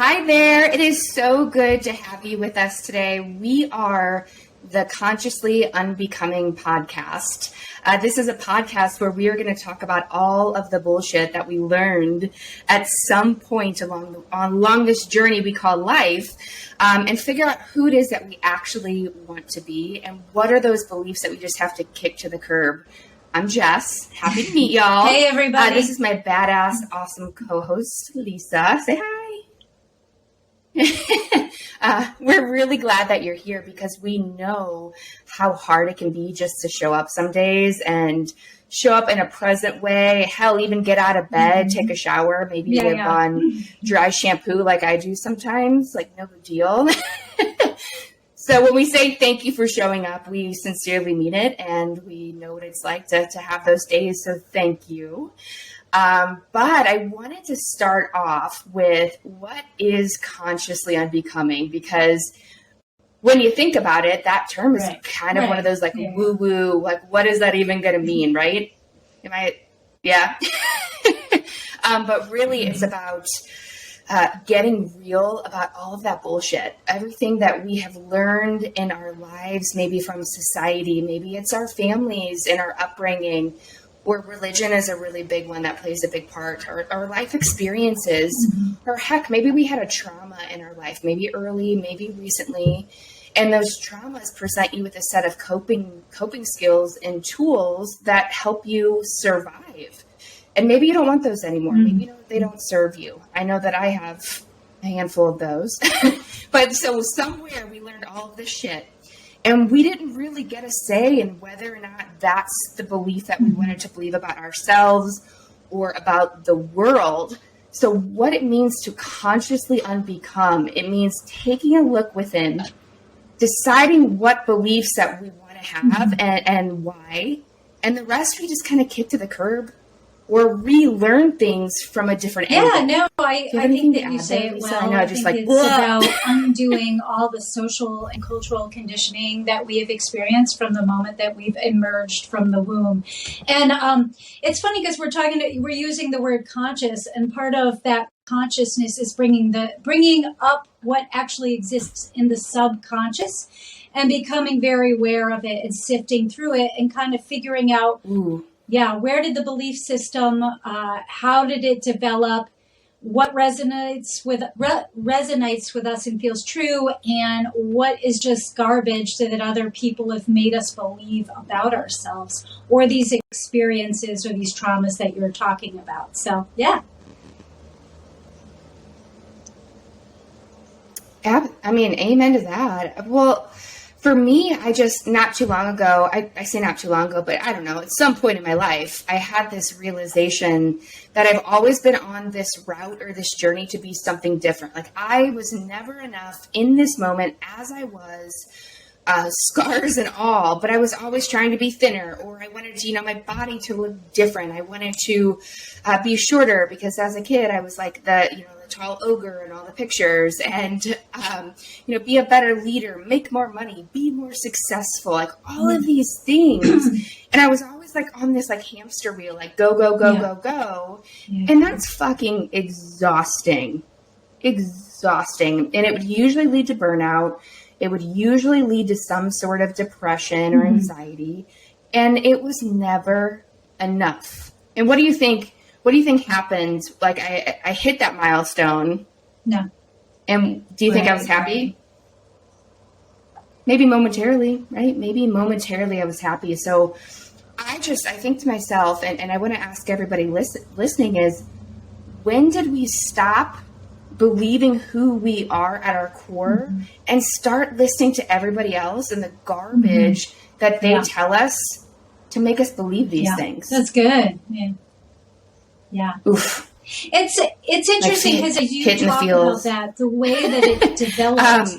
Hi there. It is so good to have you with us today. We are the Consciously Unbecoming Podcast. This is a podcast where we are going to talk about all of the bullshit that we learned at some point along this journey we call life, and figure out who it is that we actually want to be and what are those beliefs that we just have to kick to the curb. I'm Jess. Happy to meet y'all. Hey, everybody. This is my badass, awesome co-host, Lisa. Say hi. We're really glad that you're here because we know how hard it can be just to show up some days and show up in a present way. Hell, even get out of bed, take a shower, maybe live on dry shampoo like I do sometimes, like no big deal. So when we say thank you for showing up, we sincerely mean it, and we know what it's like to have those days, so thank you. But I wanted to start off with what is consciously unbecoming, because when you think about it, that term is kind of one of those like woo-woo, like what is that even going to mean, right? Yeah. But really it's about getting real about all of that bullshit, everything that we have learned in our lives, maybe from society, maybe it's our families and our upbringing, or religion is a really big one that plays a big part, or our life experiences, or heck, maybe we had a trauma in our life, maybe early, maybe recently, and those traumas present you with a set of coping skills and tools that help you survive. And maybe you don't want those anymore. Maybe you know they don't serve you. I know that I have a handful of those. But so somewhere we learned all of this shit. And we didn't really get a say in whether or not that's the belief that we wanted to believe about ourselves or about the world. So what it means to consciously unbecome, it means taking a look within, deciding what beliefs that we want to have and why. And the rest we just kind of kick to the curb or relearn things from a different angle. Yeah, no, I think that you say it well. I think it's about undoing all the social and cultural conditioning that we have experienced from the moment that we've emerged from the womb. And it's funny because we're using the word conscious, and part of that consciousness is bringing up what actually exists in the subconscious and becoming very aware of it and sifting through it and kind of figuring out where did the belief system, how did it develop, what resonates with us and feels true, and what is just garbage that other people have made us believe about ourselves, or these experiences or these traumas that you're talking about. So, yeah. I mean, amen to that. Well, for me, not too long ago, I say not too long ago, but I don't know, at some point in my life, I had this realization that I've always been on this route or this journey to be something different. Like I was never enough in this moment as I was, scars and all, but I was always trying to be thinner, or I wanted to, my body to look different. I wanted to be shorter because as a kid, I was like the tall ogre in all the pictures, and be a better leader, make more money, be more successful, like all of these things. And I was always like on this like hamster wheel, like go, and that's fucking exhausting. And it would usually lead to burnout. It would usually lead to some sort of depression or anxiety, and it was never enough. And what do you think happened? Like I hit that milestone. No. And do you think I was happy? Maybe momentarily, right? Maybe momentarily I was happy. So I think to myself, and I want to ask everybody listening is, when did we stop believing who we are at our core and start listening to everybody else and the garbage that they tell us to make us believe these things? That's good. Yeah. Oof. It's interesting because as you talk about that, the way that it developed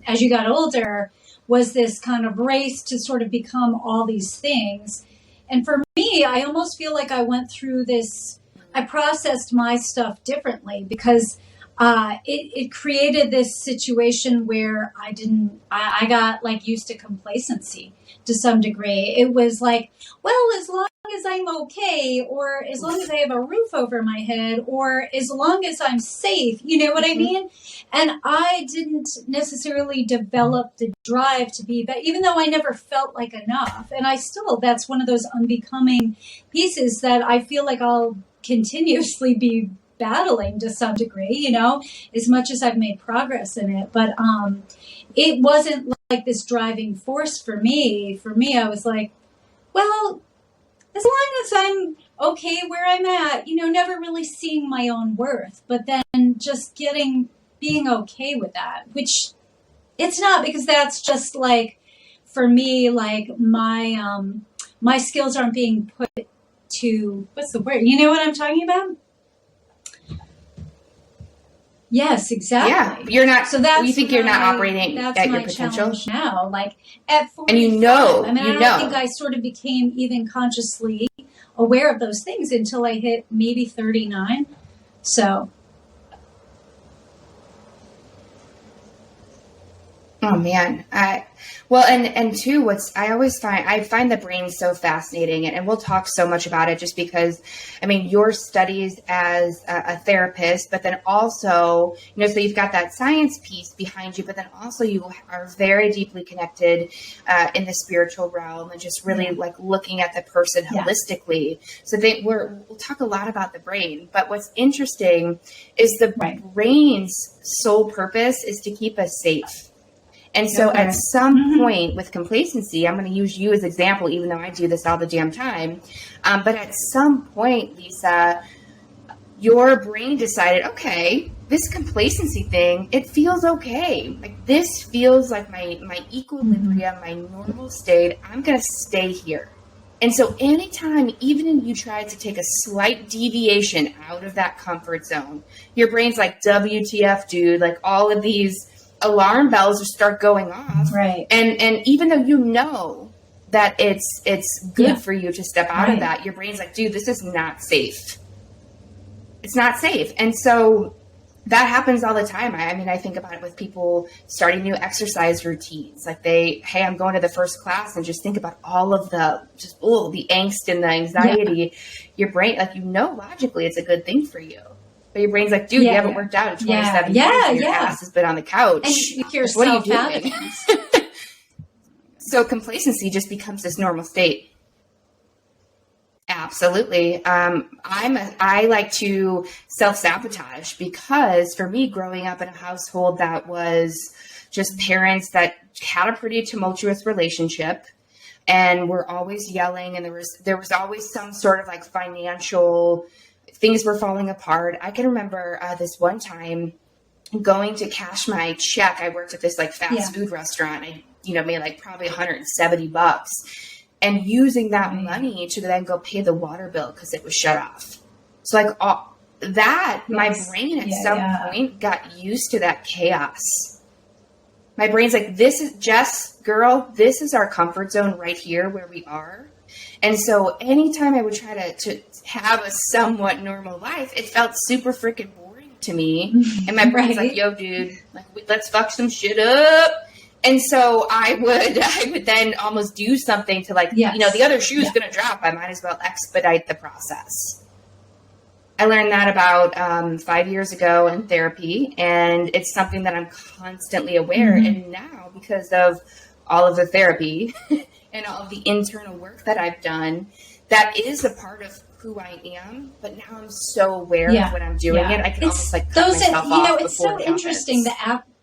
as you got older was this kind of race to sort of become all these things. And for me, I almost feel like I went through this, I processed my stuff differently because it created this situation where I got like used to complacency to some degree. It was like, well, as long as I'm okay, or as long as I have a roof over my head, or as long as I'm safe, you know what I mean? And I didn't necessarily develop the drive to be, but even though I never felt like enough, and that's one of those unbecoming pieces that I feel like I'll continuously be battling to some degree, you know, as much as I've made progress in it. But it wasn't like this driving force for me. For me, I was like, well, as long as I'm okay where I'm at, you know, never really seeing my own worth, but then just being okay with that, which it's not, because that's just like, for me, like my skills aren't being put to, what's the word? You know what I'm talking about? Yes, exactly. Yeah, you're not. So that's you think you're not operating at your potential now. Like at 45, and you know, I mean, I don't think I sort of became even consciously aware of those things until I hit maybe 39. So. Oh man. Well, and two, I find the brain so fascinating, and we'll talk so much about it just because, I mean, your studies as a therapist, but then also, you know, so you've got that science piece behind you, but then also you are very deeply connected in the spiritual realm and just really like looking at the person holistically. So we'll talk a lot about the brain, but what's interesting is the brain's sole purpose is to keep us safe. And so at some point with complacency, I'm going to use you as example, even though I do this all the damn time. But at some point, Lisa, your brain decided, okay, this complacency thing, it feels okay. Like this feels like my equilibrium, my normal state. I'm going to stay here. And so anytime, even if you try to take a slight deviation out of that comfort zone, your brain's like, WTF, dude, like all of these alarm bells start going off. Right. And even though you know that it's good for you to step out of that, your brain's like, dude, this is not safe. It's not safe. And so that happens all the time. I mean, I think about it with people starting new exercise routines. Like hey, I'm going to the first class, and just think about all of the angst and the anxiety. Your brain, like, you know, logically it's a good thing for you. But your brain's like, dude, you haven't worked out in 27 years, and your ass has been on the couch. And you hear what are you doing? So complacency just becomes this normal state. Absolutely. I like to self-sabotage, because for me, growing up in a household that was just parents that had a pretty tumultuous relationship and were always yelling, and there was always some sort of like financial things were falling apart. I can remember this one time going to cash my check. I worked at this like fast food restaurant. I, made like probably $170 and using that money to then go pay the water bill because it was shut off. So like my brain at some point got used to that chaos. My brain's like, this is Jess, girl, this is our comfort zone right here where we are. And so anytime I would try to have a somewhat normal life, it felt super freaking boring to me. And my brain's like, yo, dude, like, let's fuck some shit up. And so I would then almost do something to the other shoe's going to drop. I might as well expedite the process. I learned that about 5 years ago in therapy, and it's something that I'm constantly aware. And now, because of all of the therapy and all of the internal work that I've done, that is a part of who I am. But now I'm so aware of when I'm doing it. I can almost like cut myself off. It's so interesting,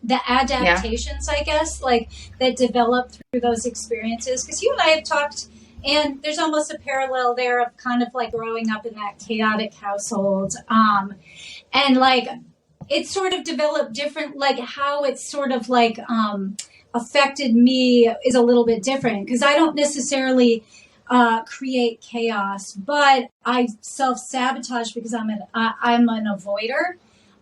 the adaptations, I guess, like that develop through those experiences. Because you and I have talked, and there's almost a parallel there of kind of like growing up in that chaotic household. And like it sort of developed different, like how it's sort of like affected me is a little bit different, because I don't necessarily create chaos, but I self-sabotage because I'm an avoider.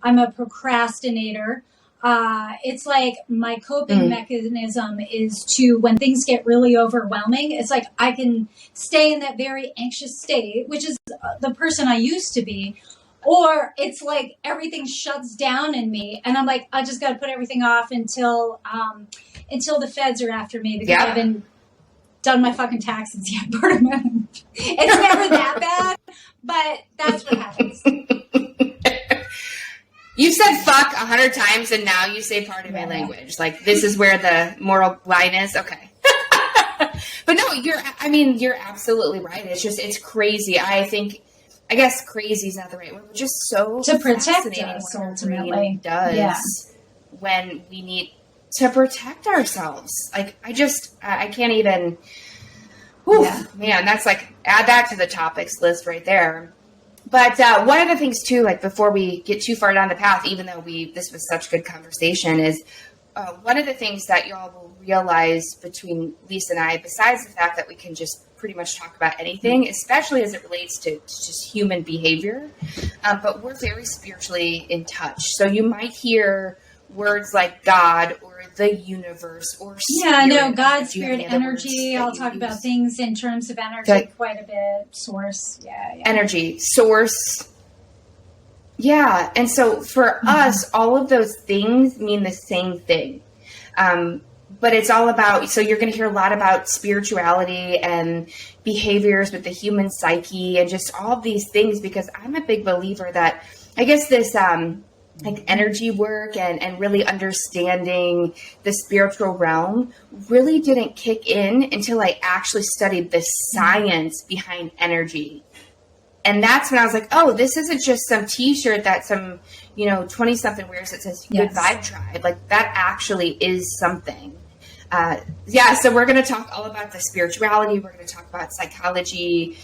I'm a procrastinator. It's like my coping mechanism is to, when things get really overwhelming, it's like I can stay in that very anxious state, which is the person I used to be, Or it's like everything shuts down in me, and I'm like, I just got to put everything off until the feds are after me because I haven't done my fucking taxes yet. It's never that bad, but that's what happens. You said fuck 100 times, and now you say pardon my language. Like, this is where the moral line is. Okay. But no, you're absolutely right. It's crazy. I guess crazy is not the right word. We're just so to protect us ultimately. Does when we need to protect ourselves. Like, I can't even. Man, that's like, add that to the topics list right there. But one of the things too, like before we get too far down the path, even though this was such good conversation, is one of the things that y'all will realize between Lisa and I, besides the fact that we can just pretty much talk about anything, especially as it relates to just human behavior, but we're very spiritually in touch. So you might hear words like God or the universe or spirit. God, spirit, energy. I'll talk about things in terms of energy quite a bit. Source, energy, source. Yeah, and so for us, all of those things mean the same thing. But it's all about, so you're going to hear a lot about spirituality and behaviors with the human psyche and just all of these things, because I'm a big believer that, I guess this, like energy work and really understanding the spiritual realm really didn't kick in until I actually studied the science behind energy. And that's when I was like, oh, this isn't just some t-shirt that some, 20-something wears that says Good Vibe Tribe. Like, that actually is something. So we're going to talk all about the spirituality. We're going to talk about psychology,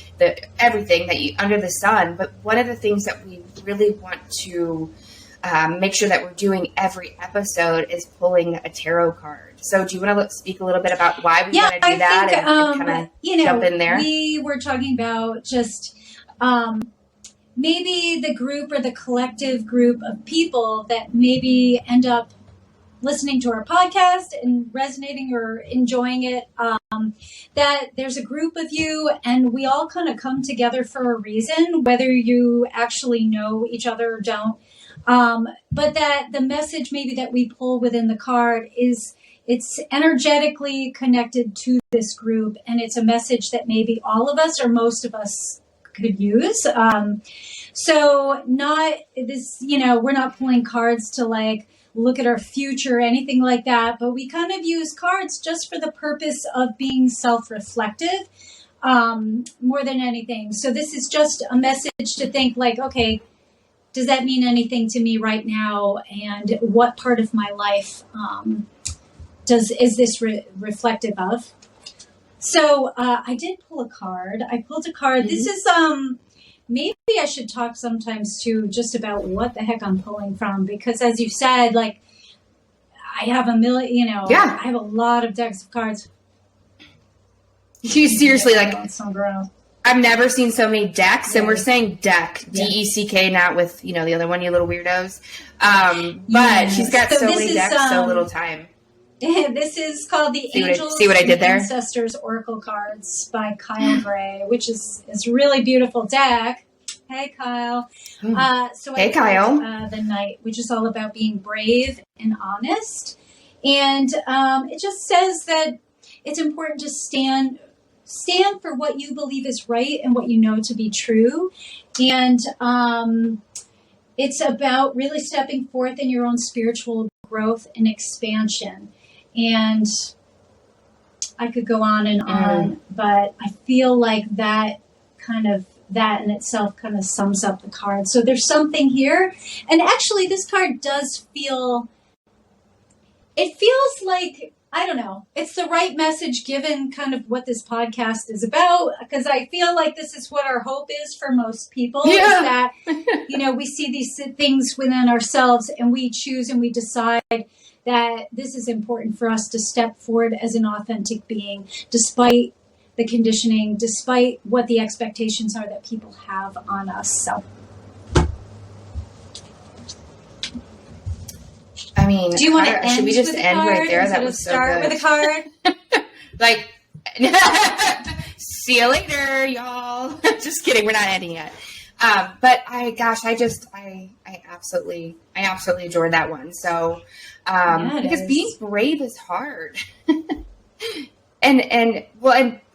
everything under the sun. But one of the things that we really want to make sure that we're doing every episode is pulling a tarot card. So do you want to speak a little bit about why we want to do that and kind of jump in there? We were talking about just maybe the group or the collective group of people that maybe end up listening to our podcast and resonating or enjoying it, that there's a group of you and we all kind of come together for a reason, whether you actually know each other or don't. But that the message maybe that we pull within the card is it's energetically connected to this group, and it's a message that maybe all of us or most of us could use. So not this, we're not pulling cards to like look at our future or anything like that, but we kind of use cards just for the purpose of being self-reflective, more than anything. So this is just a message to think like, okay, does that mean anything to me right now? And what part of my life is this reflective of? So I did pull a card. I pulled a card. Mm-hmm. This is maybe I should talk sometimes too just about what the heck I'm pulling from, because as you said, like I have a million, I have a lot of decks of cards. You seriously I've never seen so many decks, and we're saying deck, D-E-C-K, not with, the other one, you little weirdos. But she's got so many decks, so little time. This is called the Angels and Ancestors Oracle Cards by Kyle Gray, which is a really beautiful deck. Hey, Kyle. Kyle. The Knight, which is all about being brave and honest. And it just says that it's important to stand for what you believe is right and what you know to be true. And it's about really stepping forth in your own spiritual growth and expansion. And I could go on and on, but I feel like that in itself kind of sums up the card. So there's something here. And actually this card does feels like, I don't know, it's the right message given kind of what this podcast is about, because I feel like this is what our hope is for most people, is that, we see these things within ourselves and we choose and we decide that this is important for us to step forward as an authentic being, despite the conditioning, despite what the expectations are that people have on us. So, I mean, do you want to end? Should we just end card? right there? That was so start good. With a card. Like, see you later, y'all. Just kidding. We're not ending yet. But I absolutely adore that one. So, because being brave is hard. And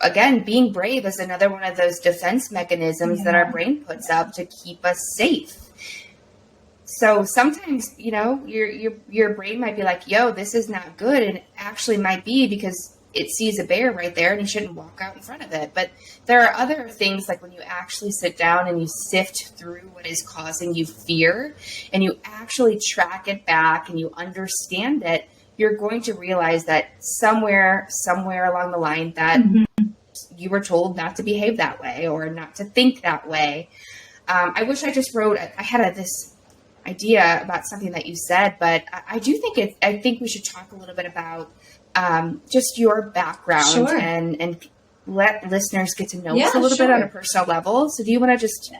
again, being brave is another one of those defense mechanisms that our brain puts up to keep us safe. So sometimes, your brain might be like, yo, this is not good. And it actually might be because it sees a bear right there and you shouldn't walk out in front of it. But there are other things, like when you actually sit down and you sift through what is causing you fear and you actually track it back and you understand it, you're going to realize that somewhere along the line that you were told not to behave that way or not to think that way. I wish I just wrote, I had this idea about something that you said, but I think we should talk a little bit about just your background and let listeners get to know us a little bit on a personal level. So do you want to just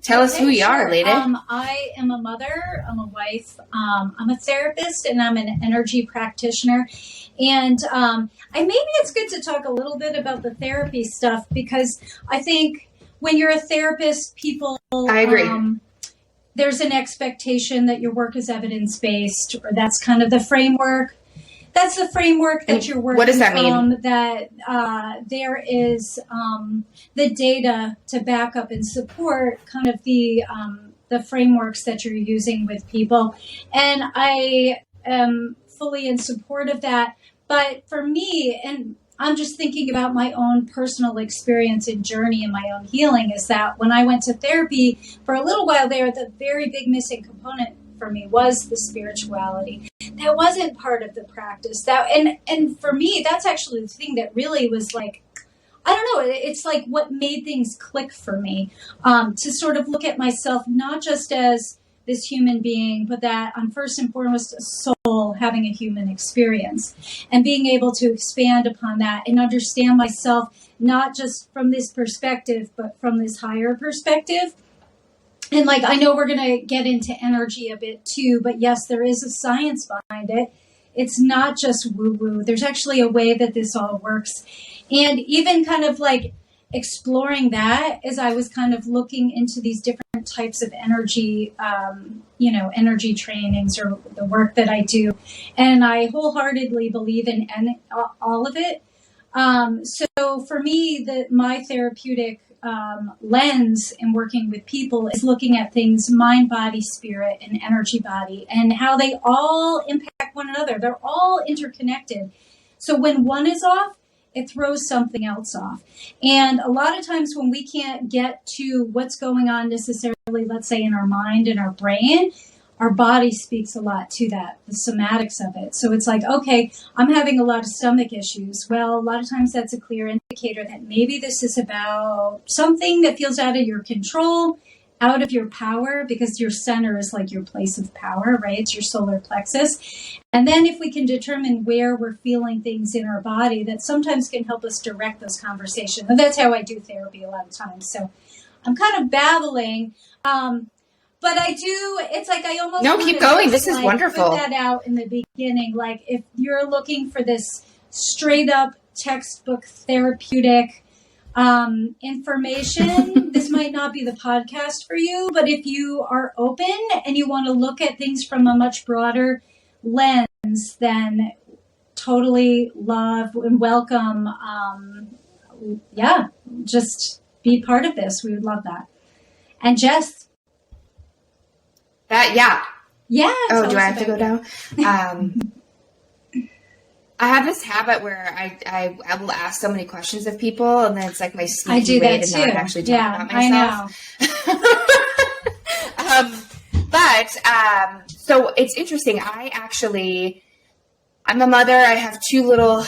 tell us who you are, lady? I am a mother, I'm a wife, I'm a therapist, and I'm an energy practitioner. And maybe it's good to talk a little bit about the therapy stuff, because I think when you're a therapist, people... I agree. There's an expectation that your work is evidence-based, or that's kind of the framework. That's the framework that you're working from. What does that mean? That there is the data to back up and support kind of the frameworks that you're using with people. And I am fully in support of that. But for me, and I'm just thinking about my own personal experience and journey and my own healing, is that when I went to therapy for a little while there, the very big missing component for me was the spirituality. That wasn't part of the practice. And for me, that's actually the thing that really was like, I don't know, it's like what made things click for me, to sort of look at myself not just as this human being, but that I'm first and foremost a soul having a human experience, and being able to expand upon that and understand myself not just from this perspective, but from this higher perspective. And like, I know we're going to get into energy a bit too, but yes, there is a science behind it. It's not just woo-woo. There's actually a way that this all works. And even kind of like exploring that as I was kind of looking into these different types of energy, energy trainings or the work that I do. And I wholeheartedly believe in all of it. So for me, my therapeutic lens in working with people is looking at things mind, body, spirit, and energy body, and how they all impact one another. They're all interconnected. So when one is off, it throws something else off. And a lot of times when we can't get to what's going on necessarily, let's say in our mind and our brain, our body speaks a lot to that, the somatics of it. So it's like, okay, I'm having a lot of stomach issues. Well, a lot of times that's a clear indicator that maybe this is about something that feels out of your control, out of your power, because your center is like your place of power, right? It's your solar plexus. And then if we can determine where we're feeling things in our body, that sometimes can help us direct those conversations. And that's how I do therapy a lot of times. So I'm kind of babbling. But I do, it's like I almost... No, keep going. This is wonderful. Put that out in the beginning. Like if you're looking for this straight up textbook therapeutic information, this might not be the podcast for you. But if you are open and you want to look at things from a much broader lens, then totally love and welcome. Just be part of this. We would love that. And Jess... Yeah. Oh, do I have to go down? I have this habit where I will ask so many questions of people, and then it's like my sneaky way to not actually talk about myself. I know. So it's interesting. I'm a mother. I have two little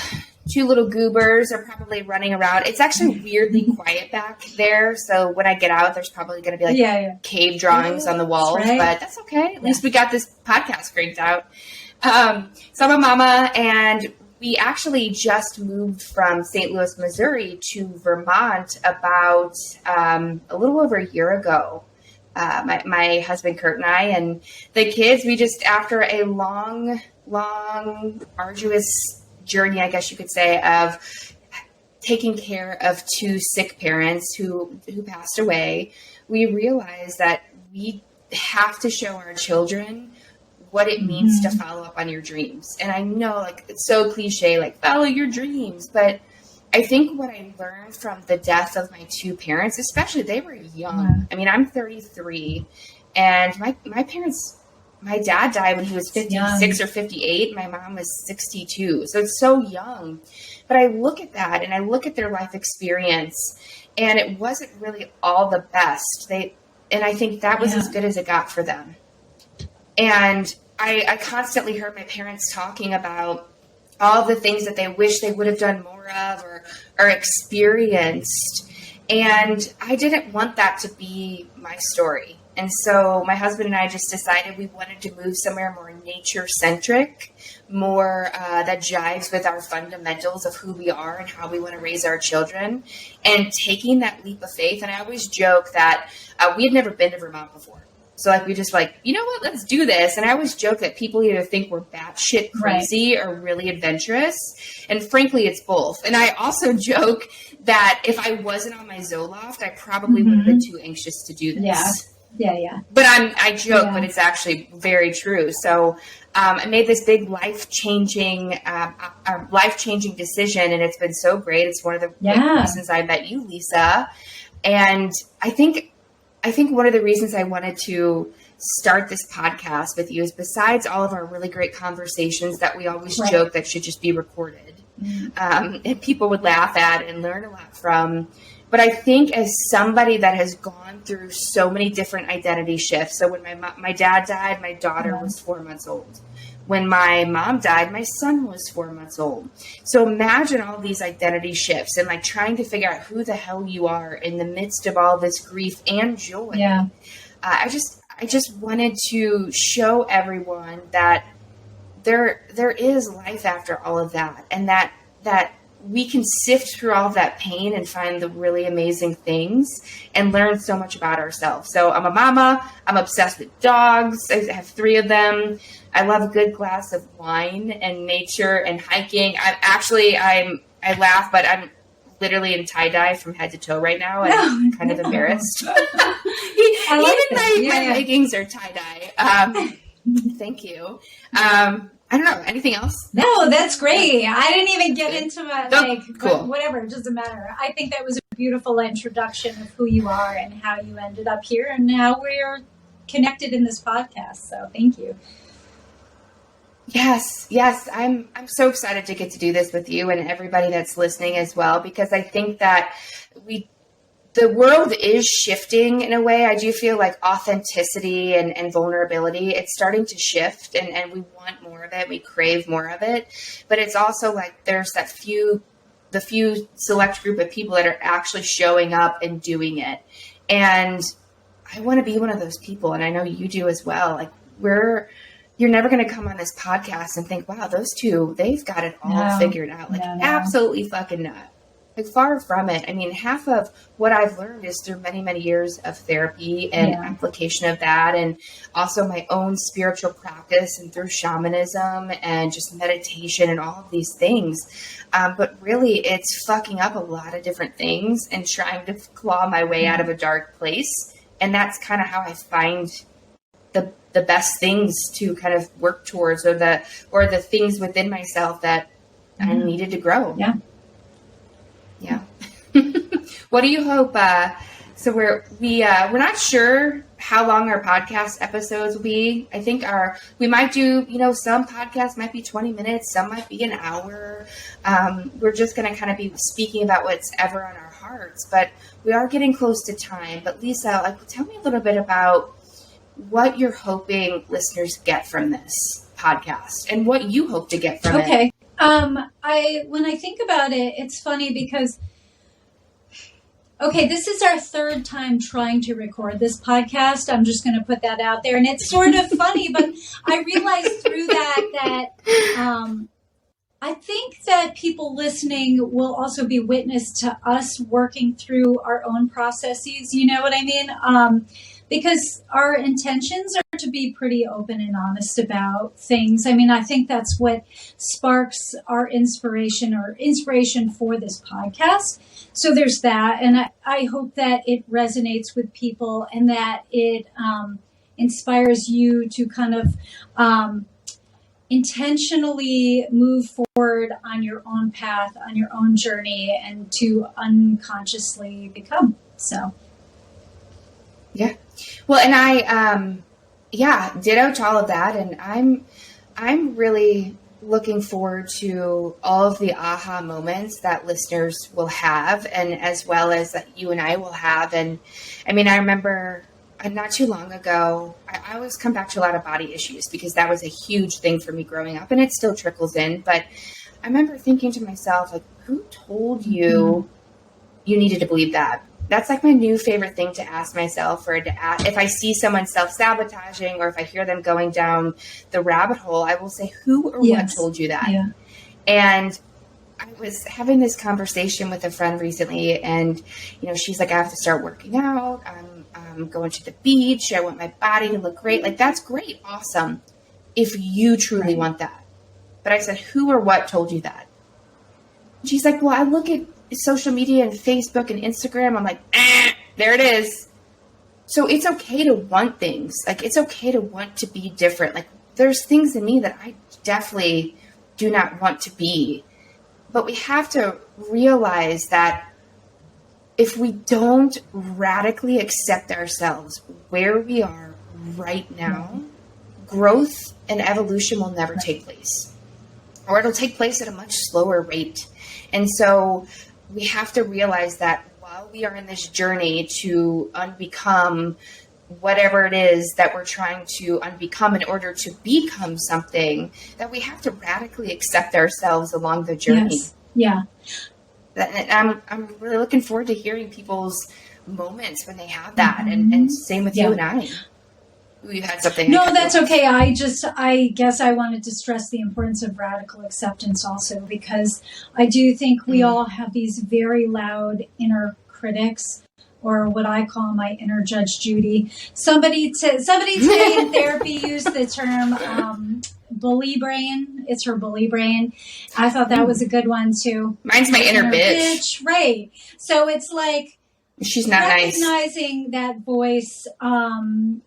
goobers are probably running around. It's actually weirdly quiet back there. So when I get out, there's probably going to be cave drawings on the walls, but that's okay. At least we got this podcast cranked out. So I'm a mama, and we actually just moved from St. Louis, Missouri to Vermont about a little over a year ago. My husband, Kurt, and I, and the kids, we just, after a long, arduous journey, I guess you could say, of taking care of two sick parents who passed away, we realized that we have to show our children what it means to follow up on your dreams. And I know, like, it's so cliche, like, follow your dreams. But I think what I learned from the death of my two parents, especially, they were young. I mean, I'm 33, and my parents, my dad died when he was 56 or 58. My mom was 62. So it's so young. But I look at that and I look at their life experience, and it wasn't really all the best. And I think that was as good as it got for them. And I constantly heard my parents talking about all the things that they wish they would have done more of or experienced. And I didn't want that to be my story. And so my husband and I just decided we wanted to move somewhere more nature-centric, more that jives with our fundamentals of who we are and how we want to raise our children, and taking that leap of faith. And I always joke that we had never been to Vermont before. So like, we just like, you know what, let's do this. And I always joke that people either think we're batshit crazy or really adventurous. And frankly, it's both. And I also joke that if I wasn't on my Zoloft, I probably would have been too anxious to do this. Yeah. But I joke, but it's actually very true. So I made this big life-changing decision, and it's been so great. It's one of the reasons I met you, Lisa. And I think one of the reasons I wanted to start this podcast with you is, besides all of our really great conversations that we always joke that should just be recorded, and people would laugh at and learn a lot from. But I think as somebody that has gone through so many different identity shifts. So when my dad died, my daughter was 4 months old. When my mom died, my son was 4 months old. So imagine all these identity shifts and like trying to figure out who the hell you are in the midst of all this grief and joy. Yeah. I just wanted to show everyone that there is life after all of that, and that we can sift through all of that pain and find the really amazing things and learn so much about ourselves. So I'm a mama. I'm obsessed with dogs. I have 3 of them. I love a good glass of wine and nature and hiking. I laugh, but I'm literally in tie-dye from head to toe right now, and I'm kind of embarrassed. Even my leggings are tie-dye. Thank you. I don't know. Anything else? No, that's great. I didn't even get into it. Cool. Whatever, it doesn't matter. I think that was a beautiful introduction of who you are and how you ended up here and how we're connected in this podcast. So thank you. Yes. I'm so excited to get to do this with you and everybody that's listening as well, because I think that the world is shifting in a way. I do feel like authenticity and vulnerability, it's starting to shift, and we want more of it. We crave more of it. But it's also like there's the few select group of people that are actually showing up and doing it. And I want to be one of those people. And I know you do as well. Like you're never going to come on this podcast and think, wow, those two, they've got it all figured out. Like absolutely fucking not. Like far from it. I mean, half of what I've learned is through many, many years of therapy and application of that, and also my own spiritual practice and through shamanism and just meditation and all of these things. But really, it's fucking up a lot of different things and trying to claw my way out of a dark place. And that's kind of how I find the best things to kind of work towards, or the things within myself that I needed to grow. Yeah. What do you hope? So we're not sure how long our podcast episodes will be. I think we might do, some podcasts might be 20 minutes, some might be an hour. We're just going to kind of be speaking about what's ever on our hearts, but we are getting close to time. But Lisa, tell me a little bit about what you're hoping listeners get from this podcast and what you hope to get from it. Okay. When I think about it, it's funny because, this is our 3rd time trying to record this podcast. I'm just going to put that out there. And it's sort of funny, but I realized through that I think that people listening will also be witness to us working through our own processes. You know what I mean? because our intentions are to be pretty open and honest about things. I mean, I think that's what sparks our inspiration for this podcast. So there's that. And I hope that it resonates with people and that it inspires you to kind of intentionally move forward on your own path, on your own journey, and to unconsciously become. So. Yeah. Well, and I, ditto to all of that. And I'm really looking forward to all of the aha moments that listeners will have, and as well as that you and I will have. And I mean, I remember not too long ago, I always come back to a lot of body issues because that was a huge thing for me growing up, and it still trickles in. But I remember thinking to myself, like, who told you you needed to believe that? That's like my new favorite thing to ask myself, or to ask, if I see someone self-sabotaging or if I hear them going down the rabbit hole, I will say, who or what told you that? Yeah. And I was having this conversation with a friend recently, and, she's like, I have to start working out. I'm going to the beach. I want my body to look great. Like, that's great. Awesome. If you truly want that. But I said, who or what told you that? And she's like, well, I look at social media and Facebook and Instagram. I'm like, there it is. So it's okay to want things. Like, it's okay to want to be different. Like, there's things in me that I definitely do not want to be. But we have to realize that if we don't radically accept ourselves where we are right now, growth and evolution will never take place. Or it'll take place at a much slower rate. And so we have to realize that while we are in this journey to unbecome whatever it is that we're trying to unbecome in order to become something, that we have to radically accept ourselves along the journey. Yes. Yeah. And I'm really looking forward to hearing people's moments when they have that. And same with you and I. You had something. No, that's okay. I guess I wanted to stress the importance of radical acceptance also, because I do think we all have these very loud inner critics, or what I call my inner Judge Judy. Somebody today in therapy used the term bully brain. It's her bully brain. I thought that was a good one too. Mine's my inner bitch. Right. So it's like, she's not recognizing that voice, and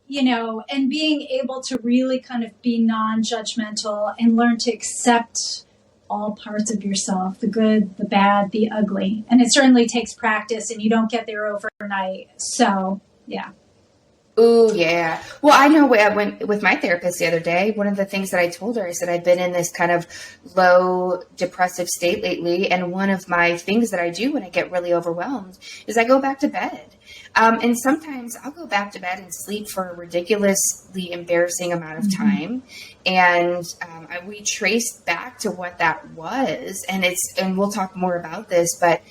being able to really kind of be non-judgmental and learn to accept all parts of yourself, the good, the bad, the ugly. And it certainly takes practice, and you don't get there overnight. So, yeah. Ooh, yeah. Well, I know I went with my therapist the other day. One of the things that I told her, I said, I've been in this kind of low depressive state lately. And one of my things that I do when I get really overwhelmed is I go back to bed. And sometimes I'll go back to bed and sleep for a ridiculously embarrassing amount of time. And we traced back to what that was. And we'll talk more about this, but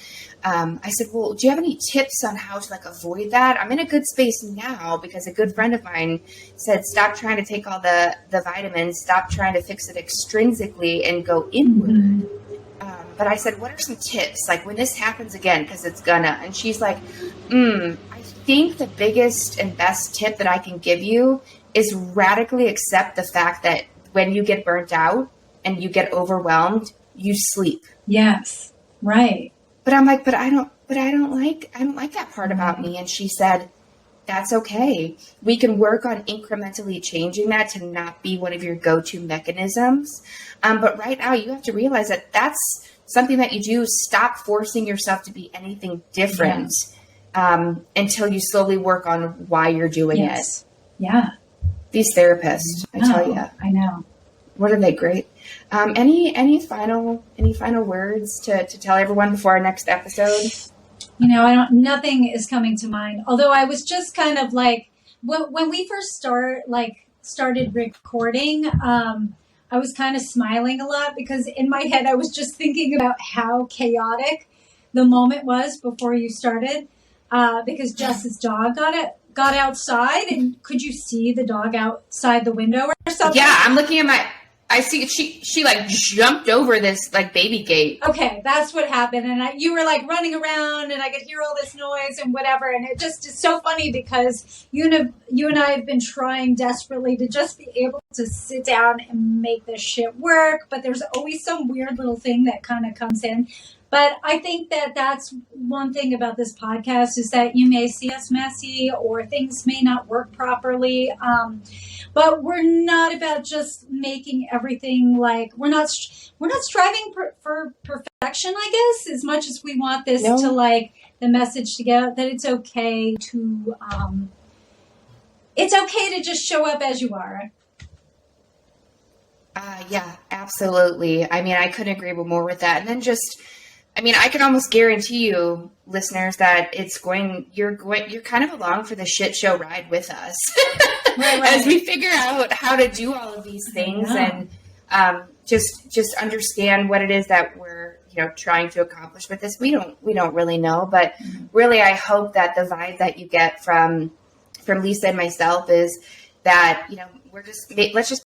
I said, well, do you have any tips on how to avoid that? I'm in a good space now because a good friend of mine said, stop trying to take all the vitamins, stop trying to fix it extrinsically and go inward. But I said, what are some tips? When this happens again, because it's gonna. And she's like, I think the biggest and best tip that I can give you is radically accept the fact that when you get burnt out and you get overwhelmed, you sleep. Yes. Right. But I'm like, I don't like that part about me. And she said, that's okay. We can work on incrementally changing that to not be one of your go-to mechanisms. But right now you have to realize that that's something that you do. Stop forcing yourself to be anything different until you slowly work on why you're doing it. Yeah. These therapists, I tell you. I know. What are they great? Any final words to tell everyone before our next episode? Nothing is coming to mind. Although I was just kind of when we first started recording, I was kind of smiling a lot because in my head I was just thinking about how chaotic the moment was before you started, because Jess's dog got outside, and could you see the dog outside the window or something? Yeah, I'm looking at I see she like jumped over this like baby gate. Okay, that's what happened. And you were like running around and I could hear all this noise and whatever. And it just is so funny because you and I have been trying desperately to just be able to sit down and make this shit work. But there's always some weird little thing that kind of comes in. But I think that that's one thing about this podcast is that you may see us messy or things may not work properly. But we're not about just making everything like we're not striving for perfection, I guess, as much as we want this to like the message to get out that it's okay to just show up as you are. Yeah, absolutely. I mean, I couldn't agree more with that. And then I can almost guarantee you, listeners, that you're kind of along for the shit show ride with us right. As we figure out how to do all of these things and just understand what it is that we're trying to accomplish with this. We don't really know, but really, I hope that the vibe that you get from Lisa and myself is that let's just